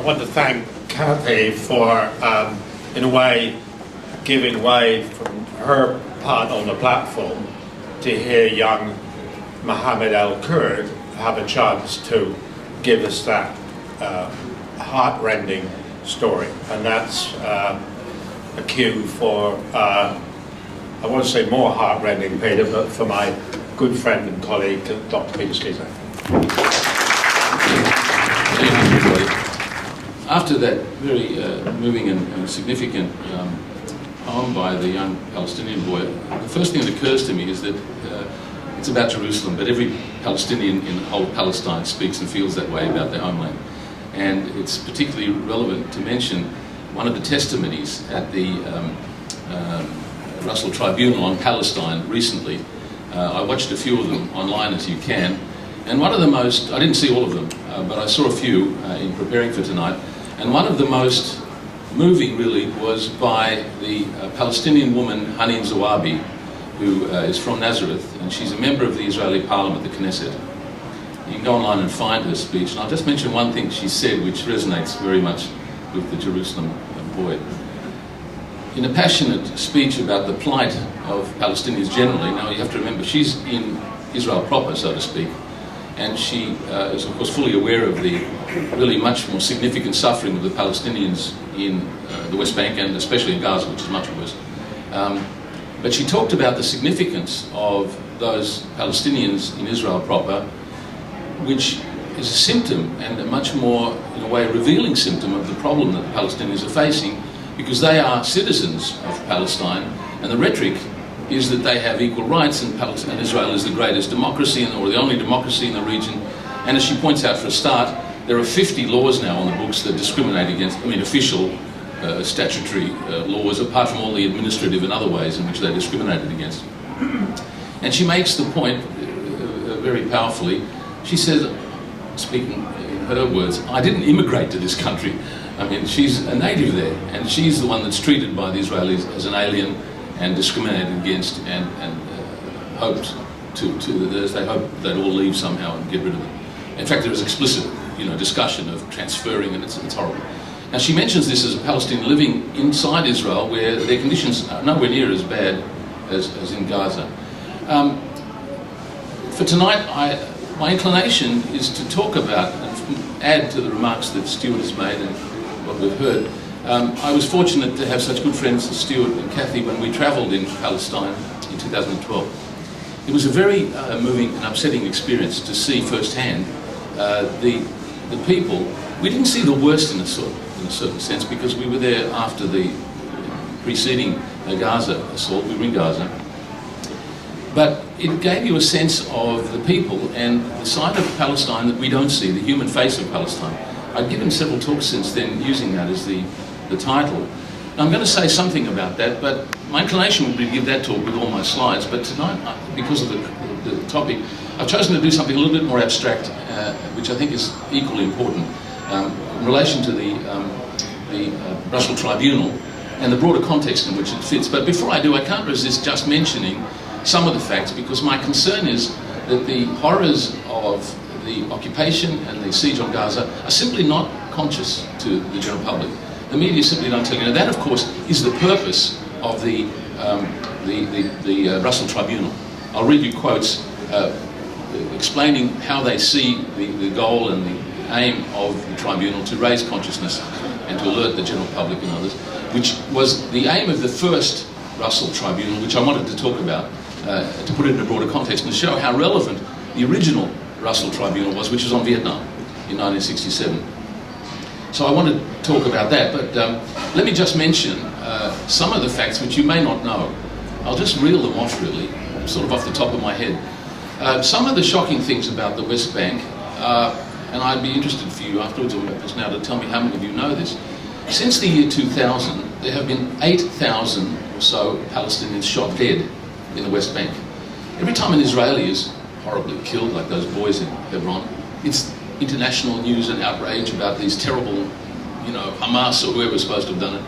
want to thank Cathy for, in a way, giving way from her part on the platform to hear young Mohammed Al-Kurd have a chance to give us that heart-rending story. And that's a cue for, I won't say more heart-rending, Peter, but for my good friend and colleague, Dr. Peter Slezak. After that very moving and significant poem by the young Palestinian boy, the first thing that occurs to me is that it's about Jerusalem, but every Palestinian in whole Palestine speaks and feels that way about their homeland. And it's particularly relevant to mention one of the testimonies at the Russell Tribunal on Palestine recently. I watched a few of them online, as you can, and one of the most, I didn't see all of them, but I saw a few in preparing for tonight, and one of the most moving really was by the Palestinian woman Hanin Zawabi, who is from Nazareth, and she's a member of the Israeli Parliament, the Knesset. You can go online and find her speech, and I'll just mention one thing she said which resonates very much with the Jerusalem boy. In a passionate speech about the plight of Palestinians generally, now you have to remember she's in Israel proper, so to speak, and she is of course fully aware of the really much more significant suffering of the Palestinians in the West Bank and especially in Gaza, which is much worse. But she talked about the significance of those Palestinians in Israel proper, which is a symptom, and a much more, in a way, revealing symptom of the problem that the Palestinians are facing, because they are citizens of Palestine, and the rhetoric is that they have equal rights, and Israel is the greatest democracy, or the only democracy in the region. And as she points out for a start, there are 50 laws now on the books that discriminate against, official statutory laws, apart from all the administrative and other ways in which they're discriminated against. And she makes the point very powerfully. She says, speaking in her words, I didn't immigrate to this country. I mean, she's a native there, and she's the one that's treated by the Israelis as an alien and discriminated against, and hoped they hope they'd all leave somehow and get rid of them. In fact, there is explicit, discussion of transferring, and it's horrible. Now, she mentions this as a Palestinian living inside Israel, where their conditions are nowhere near as bad as in Gaza. For tonight, my inclination is to talk about and add to the remarks that Stuart has made and what we've heard. I was fortunate to have such good friends as Stuart and Cathy when we travelled in Palestine in 2012. It was a very moving and upsetting experience to see firsthand the people. We didn't see the worst in a certain sense, because we were there after the preceding Gaza assault. We were in Gaza. But it gave you a sense of the people and the side of Palestine that we don't see, the human face of Palestine. I've given several talks since then using that as the title. Now, I'm going to say something about that, but my inclination would be to give that talk with all my slides. But tonight, because of the topic, I've chosen to do something a little bit more abstract, which I think is equally important in relation to the Russell Tribunal and the broader context in which it fits. But before I do, I can't resist just mentioning some of the facts, because my concern is that the horrors of the occupation and the siege on Gaza are simply not conscious to the general public. The media simply don't tell you. Now, that, of course, is the purpose of the Russell Tribunal. I'll read you quotes explaining how they see the goal and the aim of the tribunal to raise consciousness and to alert the general public and others, which was the aim of the first Russell Tribunal, which I wanted to talk about, to put it in a broader context and show how relevant the original Russell Tribunal was, which was on Vietnam in 1967. So I want to talk about that, but let me just mention some of the facts which you may not know. I'll just reel them off, really, sort of off the top of my head. Some of the shocking things about the West Bank, and I'd be interested for you afterwards or just now to tell me how many of you know this. Since the year 2000, there have been 8,000 or so Palestinians shot dead in the West Bank. Every time an Israeli is horribly killed, like those boys in Hebron, it's international news and outrage about these terrible, Hamas or whoever's supposed to have done it.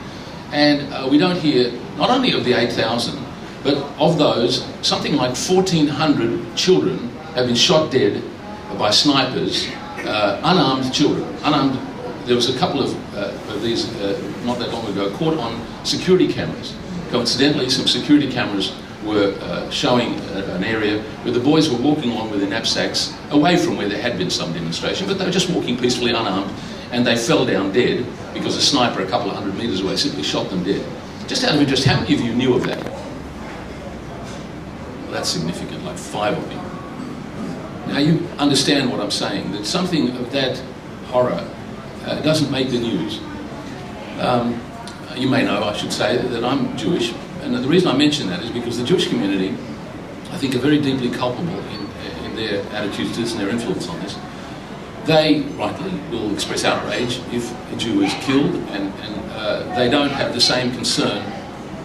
And we don't hear not only of the 8,000, but of those, something like 1,400 children have been shot dead by snipers, unarmed children, unarmed there was a couple of these not that long ago caught on security cameras. Coincidentally, some security cameras were showing an area where the boys were walking along with their knapsacks away from where there had been some demonstration, but they were just walking peacefully unarmed, and they fell down dead because a sniper a couple of 100 metres away simply shot them dead. Just out of interest, how many of you knew of that? Well, that's significant, like 5 of you. Now you understand what I'm saying, that something of that horror doesn't make the news. You may know, I should say, that I'm Jewish, and the reason I mention that is because the Jewish community, I think, are very deeply culpable in their attitudes to this and their influence on this. They, rightly, will express outrage if a Jew is killed, and they don't have the same concern,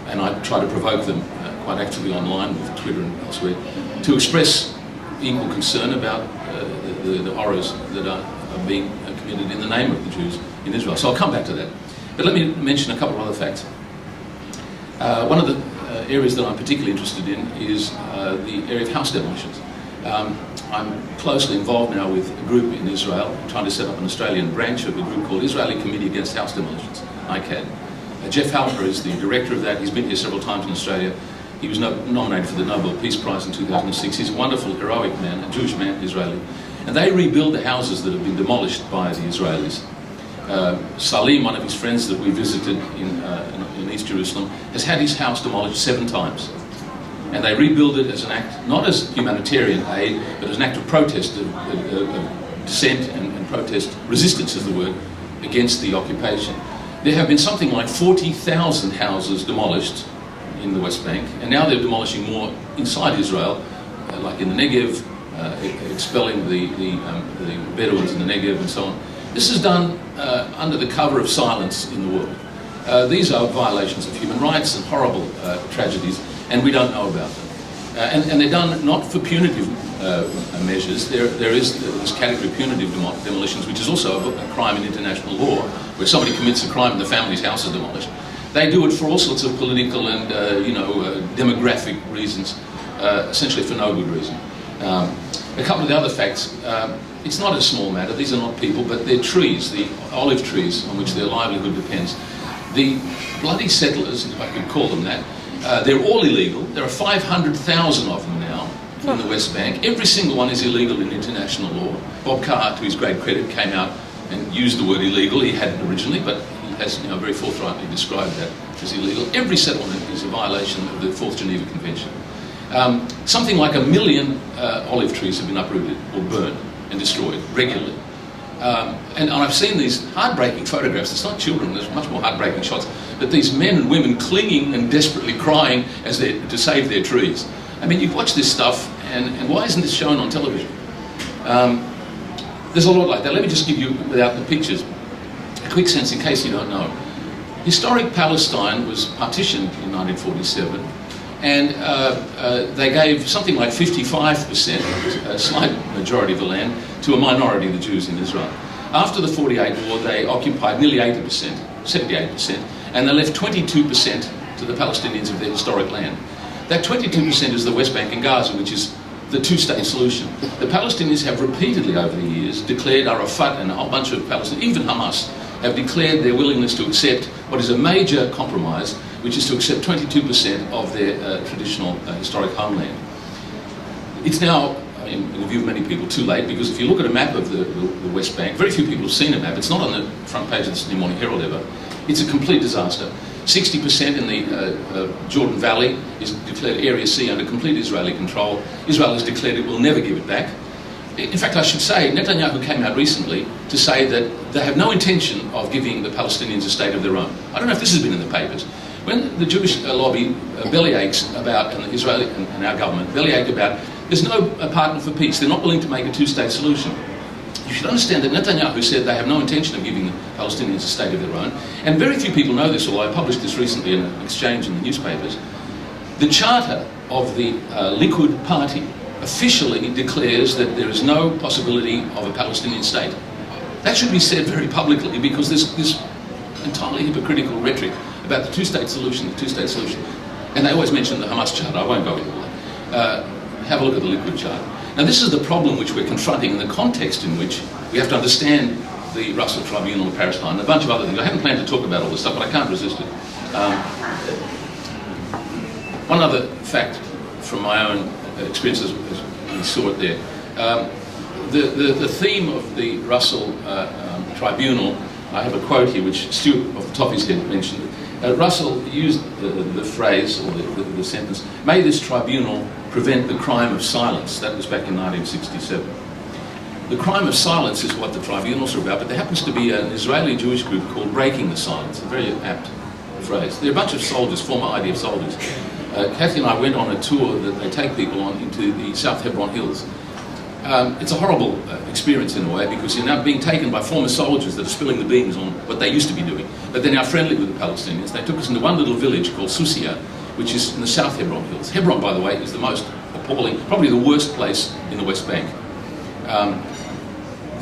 and I try to provoke them quite actively online with Twitter and elsewhere, to express equal concern about the horrors that are being committed in the name of the Jews in Israel. So I'll come back to that. But let me mention a couple of other facts. One of the areas that I'm particularly interested in is the area of house demolitions. I'm closely involved now with a group in Israel trying to set up an Australian branch of a group called Israeli Committee Against House Demolitions, ICAD. Jeff Halper is the director of that. He's been here several times in Australia. He was nominated for the Nobel Peace Prize in 2006. He's a wonderful, heroic man, a Jewish man, Israeli. And they rebuild the houses that have been demolished by the Israelis. Salim, one of his friends that we visited in East Jerusalem, has had his house demolished 7 times. And they rebuild it as an act, not as humanitarian aid, but as an act of protest, of dissent and protest, resistance is the word, against the occupation. There have been something like 40,000 houses demolished in the West Bank, and now they're demolishing more inside Israel, like in the Negev, expelling the Bedouins in the Negev and so on. This is done under the cover of silence in the world. These are violations of human rights and horrible tragedies, and we don't know about them. And they're done not for punitive measures. There is this category of punitive demolitions, which is also a crime in international law, where somebody commits a crime and the family's house is demolished. They do it for all sorts of political and demographic reasons, essentially for no good reason. A couple of the other facts. It's not a small matter. These are not people, but they're trees, the olive trees on which their livelihood depends. The bloody settlers, if I could call them that, they're all illegal. There are 500,000 of them now in the West Bank. Every single one is illegal in international law. Bob Carr, to his great credit, came out and used the word illegal. He hadn't originally, but he has very forthrightly described that as illegal. Every settlement is a violation of the 4th Geneva Convention. Something like 1 million olive trees have been uprooted or burned and destroyed regularly. And I've seen these heartbreaking photographs. It's not children, there's much more heartbreaking shots, but these men and women clinging and desperately crying as to save their trees. I mean, you watch this stuff, and why isn't this shown on television? There's a lot like that. Let me just give you, without the pictures, a quick sense in case you don't know. Historic Palestine was partitioned in 1947, and they gave something like 55%, a slight majority of the land, to a minority of the Jews in Israel. After the 48 war, they occupied nearly 80%, 78%, and they left 22% to the Palestinians of their historic land. That 22% is the West Bank and Gaza, which is the 2-state solution. The Palestinians have repeatedly over the years declared, Arafat and a whole bunch of Palestinians, even Hamas, have declared their willingness to accept what is a major compromise, which is to accept 22% of their traditional historic homeland. It's now, in the view of many people, too late, because if you look at a map of the West Bank, very few people have seen a map. It's not on the front page of the Sydney Morning Herald ever. It's a complete disaster. 60% in the Jordan Valley is declared Area C under complete Israeli control. Israel has declared it will never give it back. In fact, I should say, Netanyahu came out recently to say that they have no intention of giving the Palestinians a state of their own. I don't know if this has been in the papers. When the Jewish lobby bellyaches about, and the Israeli and our government bellyache about, there's no partner for peace. They're not willing to make a 2-state solution. You should understand that Netanyahu said they have no intention of giving the Palestinians a state of their own. And very few people know this, although I published this recently in an exchange in the newspapers. The charter of the Likud party officially declares that there is no possibility of a Palestinian state. That should be said very publicly, because there's this entirely hypocritical rhetoric about the 2-state solution, And they always mention the Hamas charter. I won't go into that. Have a look at the Likud charter. Now, this is the problem which we're confronting in the context in which we have to understand the Russell Tribunal of Palestine, and a bunch of other things. I hadn't planned to talk about all this stuff, but I can't resist it. One other fact from my own experiences, as we saw it there, the theme of the Russell Tribunal, I have a quote here which Stuart off the top of his head mentioned. Russell used the phrase, or the sentence, "May this tribunal prevent the crime of silence." That was back in 1967. The crime of silence is what the tribunals are about, but there happens to be an Israeli Jewish group called Breaking the Silence, a very apt phrase. They're a bunch of soldiers, former IDF soldiers. Cathy and I went on a tour that they take people on into the South Hebron Hills. It's a horrible experience in a way, because you're now being taken by former soldiers that are spilling the beans on what they used to be doing. But they're now friendly with the Palestinians. They took us into one little village called Susia, which is in the South Hebron Hills. Hebron, by the way, is the most appalling, probably the worst place in the West Bank.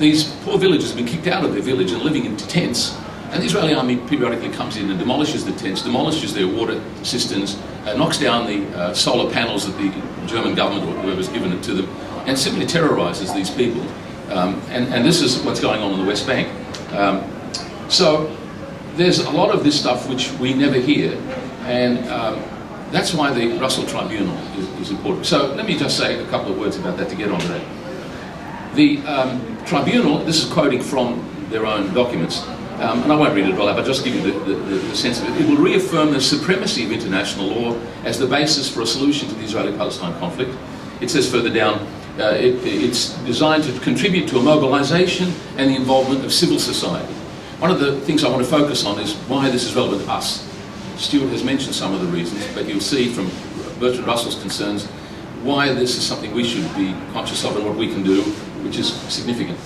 These poor villagers have been kicked out of their village and living in tents. And the Israeli army periodically comes in and demolishes the tents, demolishes their water cisterns, knocks down the solar panels that the German government or whoever's given it to them, and simply terrorises these people. And this is what's going on in the West Bank. So there's a lot of this stuff which we never hear, and that's why the Russell Tribunal is important. So let me just say a couple of words about that to get on to that. The tribunal, this is quoting from their own documents, and I won't read it all out, but just give you the sense of it. It will reaffirm the supremacy of international law as the basis for a solution to the Israeli-Palestine conflict. It says further down, it's designed to contribute to a mobilisation and the involvement of civil society. One of the things I want to focus on is why this is relevant to us. Stuart has mentioned some of the reasons, but you'll see from Bertrand Russell's concerns why this is something we should be conscious of and what we can do, which is significant.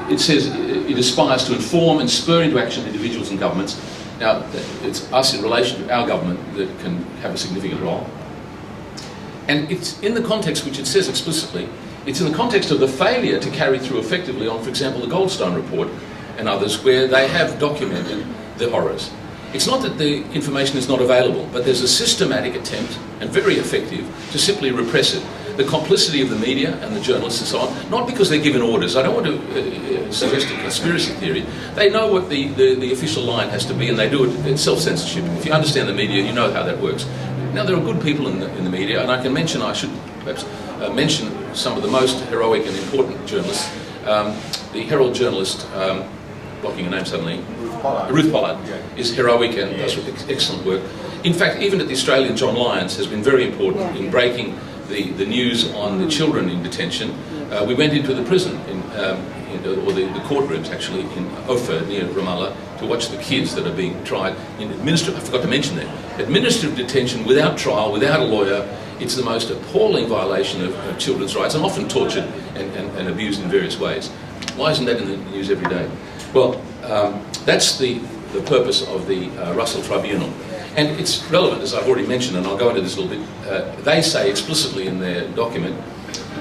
It says it aspires to inform and spur into action individuals and governments. Now, it's us in relation to our government that can have a significant role. And it's in the context which it says explicitly, it's in the context of the failure to carry through effectively on, for example, the Goldstone report and others, where they have documented the horrors. It's not that the information is not available, but there's a systematic attempt, and very effective, to simply repress it. The complicity of the media and the journalists and so on, not because they're given orders. I don't want to suggest a conspiracy theory. They know what the official line has to be, and they do it in self-censorship. If you understand the media, you know how that works. Now, there are good people in the media, and I should perhaps mention some of the most heroic and important journalists. The Herald journalist, blocking a name suddenly, Ruth Pollard, is heroic and does excellent work. In fact, even at the Australian, John Lyons has been very important in breaking the news on the children in detention. We went into the prison, or the courtrooms actually, in Ophir near Ramallah, to watch the kids that are being tried in administrative, I forgot to mention that, administrative detention without trial, without a lawyer. It's the most appalling violation of children's rights, and often tortured and abused in various ways. Why isn't that in the news every day? Well, that's the purpose of the Russell Tribunal. And it's relevant, as I've already mentioned, and I'll go into this a little bit. They say explicitly in their document,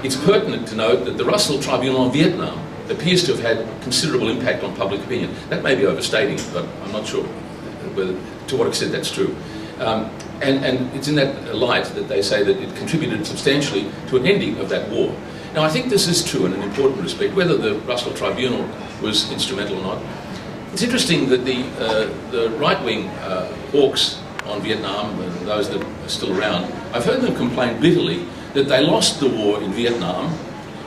it's pertinent to note that the Russell Tribunal on Vietnam appears to have had considerable impact on public opinion. That may be overstating it, but I'm not sure to what extent that's true. And it's in that light that they say that it contributed substantially to an ending of that war. Now, I think this is true in an important respect, whether the Russell Tribunal was instrumental or not. It's interesting that the right-wing hawks on Vietnam, and those that are still around, I've heard them complain bitterly that they lost the war in Vietnam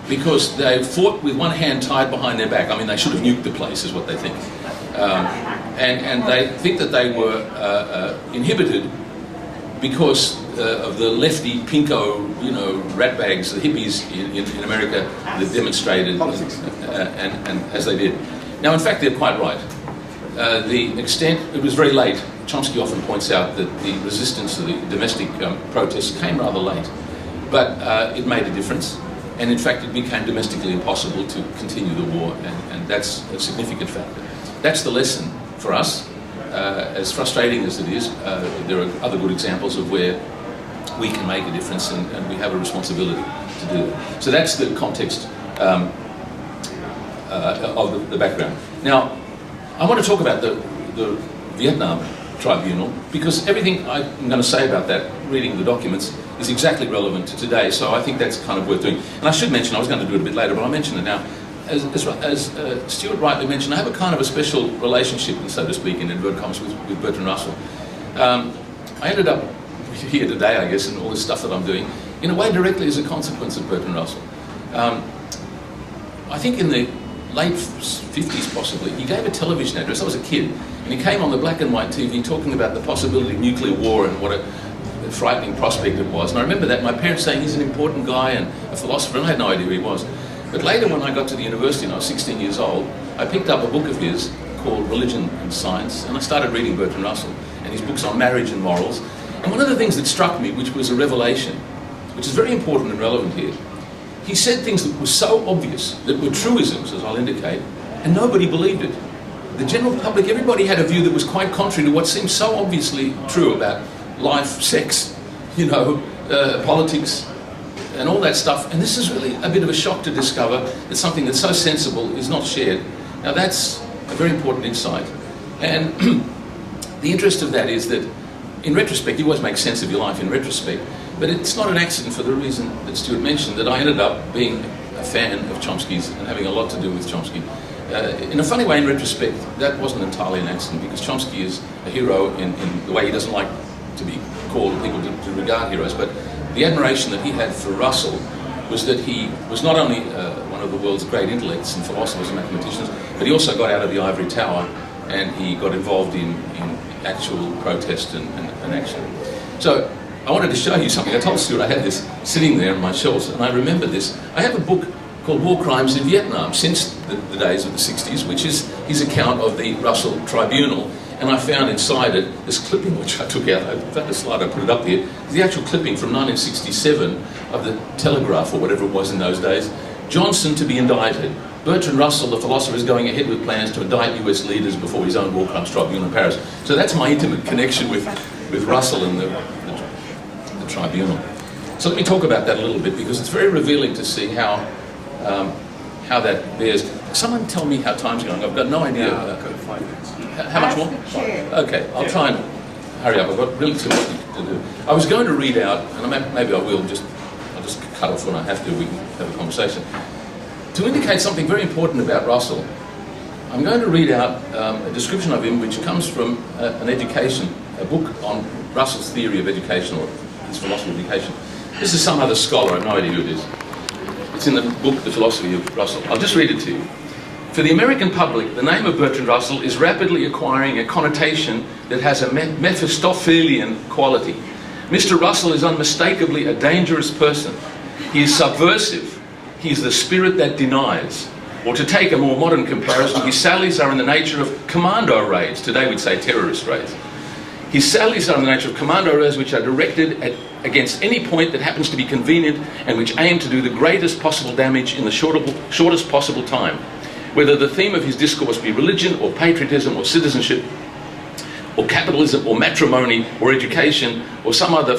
because they fought with one hand tied behind their back. I mean, they should have nuked the place, is what they think. And they think that they were inhibited because of the lefty pinko, ratbags, the hippies in America that demonstrated and as they did. Now, in fact, they're quite right. The extent, it was very late. Chomsky often points out that the resistance to the domestic protests came rather late, but it made a difference. And in fact, it became domestically impossible to continue the war, and that's a significant factor. That's the lesson for us. As frustrating as it is, there are other good examples of where we can make a difference, and we have a responsibility to do it. So that's the context of the background. Now, I want to talk about the Vietnam Tribunal, because everything I'm going to say about that, reading the documents, is exactly relevant to today, so I think that's kind of worth doing. And I should mention, I was going to do it a bit later, but I'll mention it now. as Stuart rightly mentioned, I have a kind of a special relationship, so to speak, in inverted commas, with Bertrand Russell. I ended up here today, I guess, and all this stuff that I'm doing, in a way directly as a consequence of Bertrand Russell. I think in the late 50s possibly, he gave a television address. I was a kid, and he came on the black and white TV talking about the possibility of nuclear war and what a frightening prospect it was. And I remember that, my parents saying he's an important guy and a philosopher, and I had no idea who he was. But later, when I got to the university and I was 16 years old, I picked up a book of his called Religion and Science, and I started reading Bertrand Russell and his books on marriage and morals. And one of the things that struck me, which was a revelation, which is very important and relevant here, he said things that were so obvious, that were truisms, as I'll indicate, and nobody believed it. The general public, everybody had a view that was quite contrary to what seemed so obviously true about life, sex, politics, and all that stuff. And this is really a bit of a shock to discover that something that's so sensible is not shared. Now that's a very important insight. And the interest of that is that, in retrospect, you always make sense of your life in retrospect, but it's not an accident for the reason that Stuart mentioned, that I ended up being a fan of Chomsky's and having a lot to do with Chomsky. In a funny way, in retrospect, that wasn't entirely an accident, because Chomsky is a hero in the way he doesn't like to be called, people to regard heroes, but the admiration that he had for Russell was that he was not only one of the world's great intellects and philosophers and mathematicians, but he also got out of the ivory tower and he got involved in actual protest and action. So I wanted to show you something. I told Stuart I had this sitting there on my shelves, and I remember this. I have a book called War Crimes in Vietnam, since the days of the 60s, which is his account of the Russell Tribunal. And I found inside it this clipping, which I took out. I found a slide, I put it up there. The actual clipping from 1967 of the Telegraph, or whatever it was in those days. Johnson to be indicted. Bertrand Russell, the philosopher, is going ahead with plans to indict US leaders before his own War Crimes Tribunal in Paris. So that's my intimate connection with Russell and the tribunal. So let me talk about that a little bit, because it's very revealing to see how that bears. Someone tell me how time's going. I've got no idea. How much more? Okay, I'll try and hurry up. I've got really too much to do. I was going to read out, and maybe I will, I'll just cut off when I have to, we can have a conversation. To indicate something very important about Russell, I'm going to read out a description of him which comes from a book on Russell's theory of education, or his philosophy of education. This is some other scholar, I have no idea who it is. It's in the book, The Philosophy of Russell. I'll just read it to you. For the American public, the name of Bertrand Russell is rapidly acquiring a connotation that has a Mephistophelian quality. Mr. Russell is unmistakably a dangerous person. He is subversive. He is the spirit that denies. Or to take a more modern comparison, his sallies are in the nature of commando raids. Today we'd say terrorist raids. His sallies are in the nature of commando raids which are directed against any point that happens to be convenient and which aim to do the greatest possible damage in the shortest possible time. Whether the theme of his discourse be religion or patriotism or citizenship or capitalism or matrimony or education or some other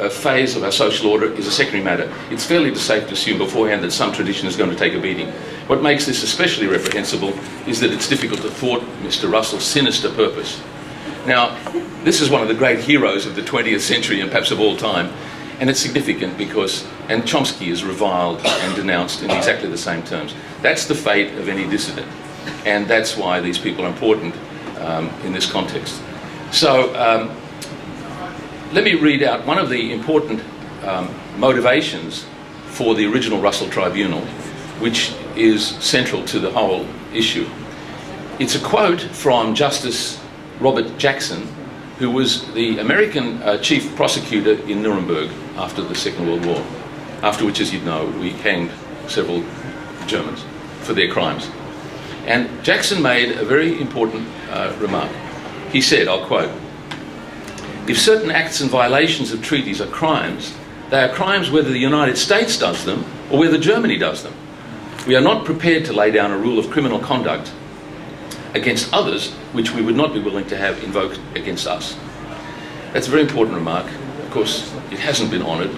phase of our social order is a secondary matter. It's fairly safe to assume beforehand that some tradition is going to take a beating. What makes this especially reprehensible is that it's difficult to thwart Mr. Russell's sinister purpose. Now, this is one of the great heroes of the 20th century and perhaps of all time, and it's significant because, and Chomsky is reviled and denounced in exactly the same terms. That's the fate of any dissident, and that's why these people are important in this context. So, let me read out one of the important motivations for the original Russell Tribunal, which is central to the whole issue. It's a quote from Justice Robert Jackson, who was the American chief prosecutor in Nuremberg after the Second World War, after which, as you know, we hanged several Germans for their crimes. And Jackson made a very important remark. He said, I'll quote, "If certain acts and violations of treaties are crimes, they are crimes whether the United States does them or whether Germany does them. We are not prepared to lay down a rule of criminal conduct against others which we would not be willing to have invoked against us." That's a very important remark. Of course, it hasn't been honoured.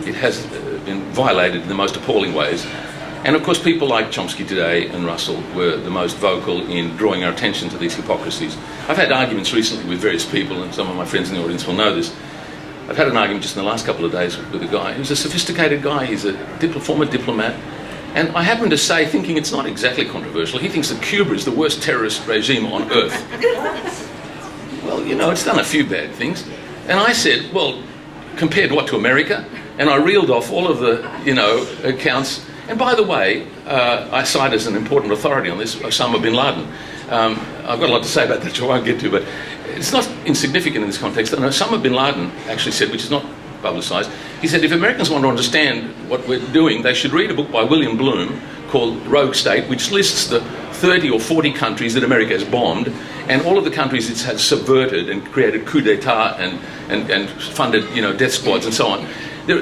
It has been violated in the most appalling ways. And of course, people like Chomsky today and Russell were the most vocal in drawing our attention to these hypocrisies. I've had arguments recently with various people, and some of my friends in the audience will know this. I've had an argument just in the last couple of days with a guy who's a sophisticated guy. He's a former diplomat, And I happen to say, thinking it's not exactly controversial, he thinks that Cuba is the worst terrorist regime on earth. Well, you know, it's done a few bad things. And I said, well, compared what to America? And I reeled off all of the, you know, accounts. And by the way, I cite as an important authority on this Osama bin Laden. I've got a lot to say about that, which I won't get to, but it's not insignificant in this context. And Osama bin Laden actually said, which is not publicised, he said if Americans want to understand what we're doing, they should read a book by William Bloom called Rogue State, which lists the 30 or 40 countries that America has bombed, and all of the countries it has subverted and created coup d'etat and funded, you know, death squads and so on.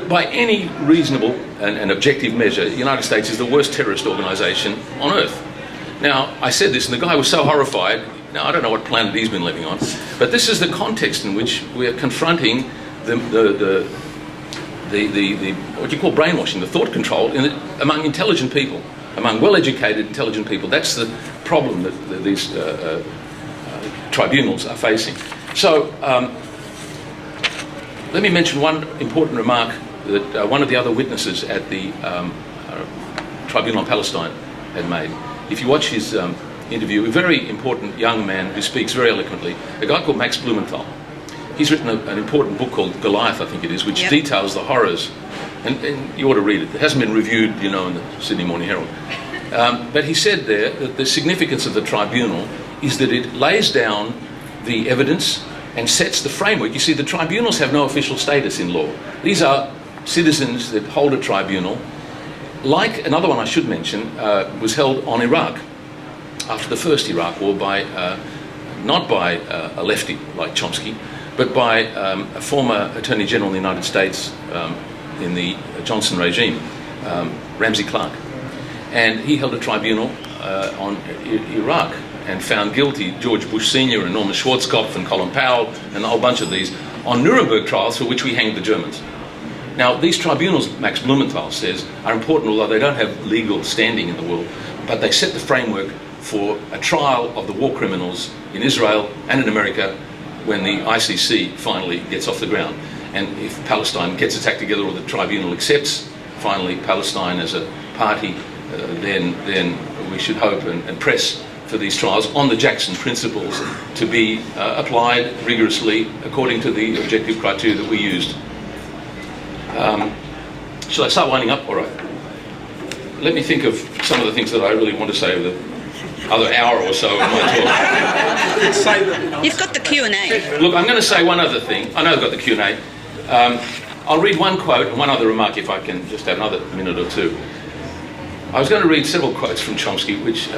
By any reasonable and objective measure, the United States is the worst terrorist organisation on earth. Now, I said this, and the guy was so horrified. Now, I don't know what planet he's been living on, but this is the context in which we are confronting the what you call brainwashing, the thought control among intelligent people, among well-educated, intelligent people. That's the problem that these tribunals are facing. So, let me mention one important remark that one of the other witnesses at the Tribunal on Palestine had made. If you watch his interview, a very important young man who speaks very eloquently, a guy called Max Blumenthal. He's written an important book called Goliath, I think it is, which details the horrors, and you ought to read it. It hasn't been reviewed, you know, in the Sydney Morning Herald. But he said there that the significance of the tribunal is that it lays down the evidence and sets the framework. You see, the tribunals have no official status in law. These are citizens that hold a tribunal. Like another one I should mention, was held on Iraq after the first Iraq war by, not by a lefty like Chomsky, but by a former Attorney General in the United States in the Johnson regime, Ramsey Clark. And he held a tribunal on Iraq and found guilty George Bush Sr. and Norman Schwarzkopf and Colin Powell and a whole bunch of these on Nuremberg trials for which we hanged the Germans. Now, these tribunals, Max Blumenthal says, are important, although they don't have legal standing in the world, but they set the framework for a trial of the war criminals in Israel and in America when the ICC finally gets off the ground. And if Palestine gets its act together, or the tribunal accepts finally Palestine as a party, then we should hope and press for these trials on the Jackson principles to be applied rigorously according to the objective criteria that we used. Shall I start winding up? All right. Let me think of some of the things that I really want to say over the other hour or so of my talk. You've got the Q&A. Look, I'm going to say one other thing. I know I've got the Q&A. I'll read one quote and one other remark if I can just have another minute or two. I was going to read several quotes from Chomsky, which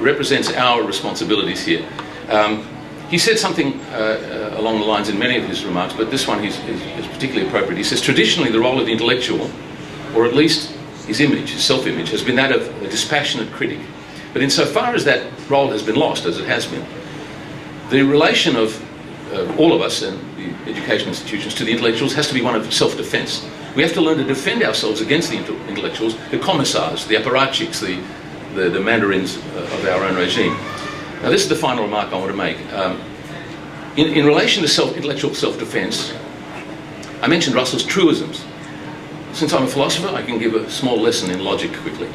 represents our responsibilities here. He said something along the lines in many of his remarks, but this one is particularly appropriate. He says, traditionally the role of the intellectual, or at least his image, his self-image, has been that of a dispassionate critic. But insofar as that role has been lost, as it has been, the relation of all of us and the education institutions to the intellectuals has to be one of self-defense. We have to learn to defend ourselves against the intellectuals, the commissars, the apparatchiks, the mandarins of our own regime. Now, this is the final remark I want to make. In relation to intellectual self-defense, I mentioned Russell's truisms. Since I'm a philosopher, I can give a small lesson in logic quickly.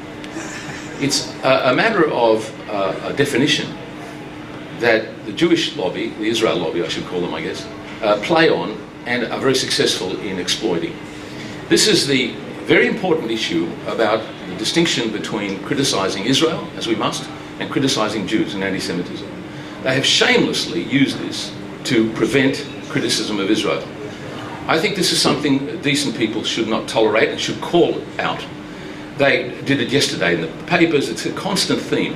It's a matter of a definition that the Jewish lobby, the Israel lobby I should call them, I guess, play on and are very successful in exploiting. This is the very important issue about the distinction between criticising Israel, as we must, and criticising Jews and anti-Semitism. They have shamelessly used this to prevent criticism of Israel. I think this is something decent people should not tolerate and should call out. They did it yesterday in the papers. It's a constant theme.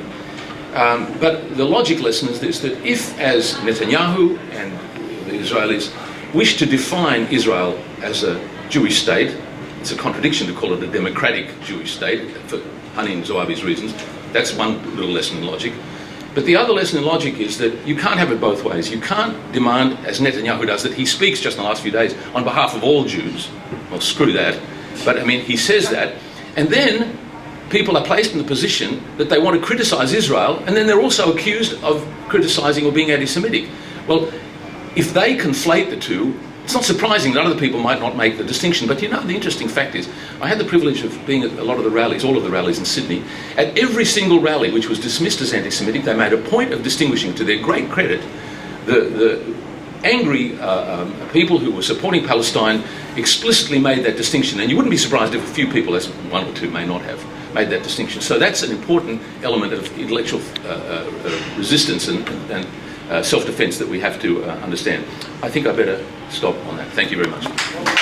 But the logic lesson is this, that if, as Netanyahu and the Israelis wish to define Israel as a Jewish state, it's a contradiction to call it a democratic Jewish state for Hanin Zoabi's reasons. That's one little lesson in logic. But the other lesson in logic is that you can't have it both ways. You can't demand, as Netanyahu does, that he speaks just in the last few days on behalf of all Jews. Well, screw that. But, I mean, he says that. And then people are placed in the position that they want to criticise Israel, and then they're also accused of criticising or being anti-Semitic. Well, if they conflate the two, It's not surprising that other people might not make the distinction, but you know, the interesting fact is, I had the privilege of being at a lot of the rallies, all of the rallies in Sydney. At every single rally which was dismissed as anti-Semitic, they made a point of distinguishing, to their great credit, the angry people who were supporting Palestine explicitly made that distinction, and you wouldn't be surprised if a few people, as one or two may not have, made that distinction. So that's an important element of intellectual resistance and self-defense that we have to understand. I think I better stop on that. Thank you very much.